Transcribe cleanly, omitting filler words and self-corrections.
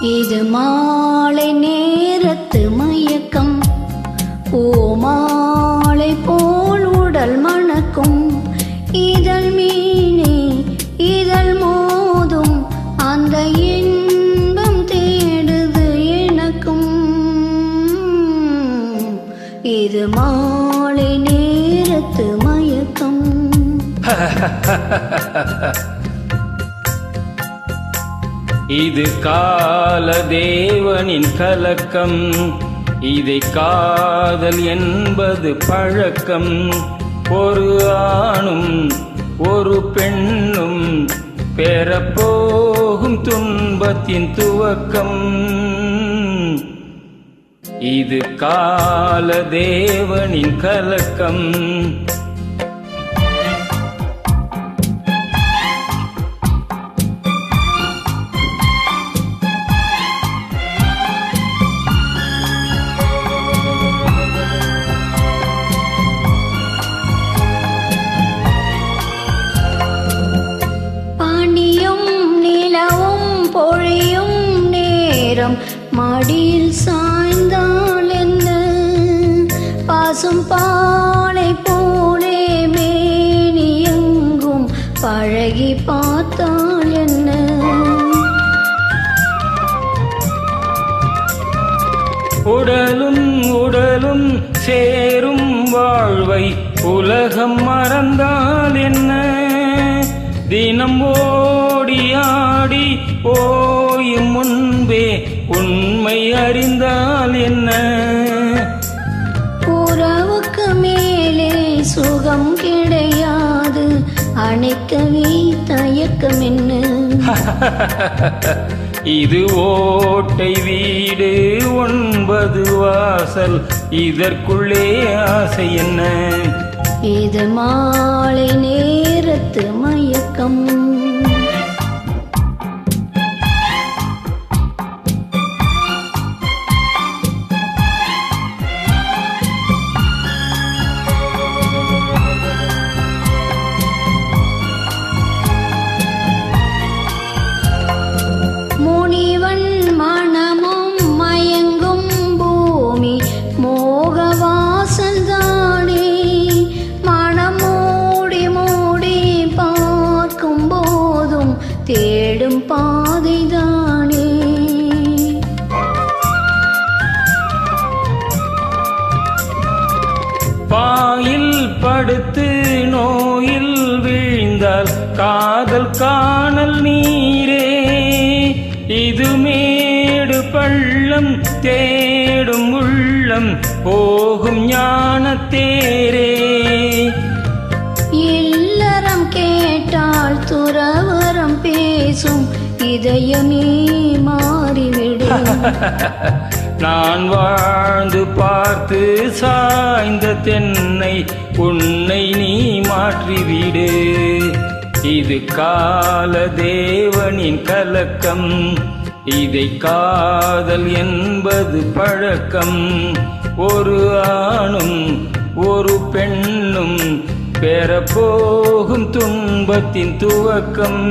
இது மாலை நேரத்து மயக்கம், பூமாலை போல் உடல் மணக்கும். இதழ் மீனே இதழ் மோதும், அந்த இன்பம் தேடுது எனக்கும். இது மாலை நேரத்து மயக்கம். இது கால தேவனின் கலக்கம், இதை காதல் என்பது பழக்கம். ஒரு ஆணும் ஒரு பெண்ணும் பெறப்போகும் துன்பத்தின் துவக்கம். இது கால தேவனின் கலக்கம். மடியில் சாய்ந்தால் என்ன, பாசும் பாலை போலே மேனி எங்கும் பழகி பார்த்தால் என்ன. உடலும் உடலும் சேரும் வாழ்வை உலகம் மறந்தால் என்ன. தினம் ஓடி ஆடி ஓயும் முன்பே உண்மை அறிந்தால் என்ன. உறவுக்கு மேலே சுகம் கிடையாது, அணைக்கவே தயக்கம் என்ன. இது ஓட்டை வீடு 9 வாசல், இதற்குள்ளே ஆசை என்ன. இது மாலை நேரத்து மயக்கம். முனிவன் மனமும் மயங்கும் பூமி மோகவாசல் தானே. மனம் மூடி மூடி பார்க்கும் போதும் தேடும் பாதைதானே. பாயில் படுத்து நோயில் வீழ்ந்தால் காதல் காணல் நீரே. இது மேடு பள்ளம் தேடும் உள்ளம் போகும் ஞானத்தேரே. இல்லறம் கேட்டால் துறவரம் பேசும், இதயமே மாறிவிடும். நான் வாழ்ந்து பார்த்து சாய்ந்த தென்னை உன்னை நீ மாற்றிவிடு. இது கால தேவனின் கலக்கம், இதை காதல் என்பது பழக்கம். ஒரு ஆணும் ஒரு பெண்ணும் பெறப்போகும் துன்பத்தின் துவக்கம்.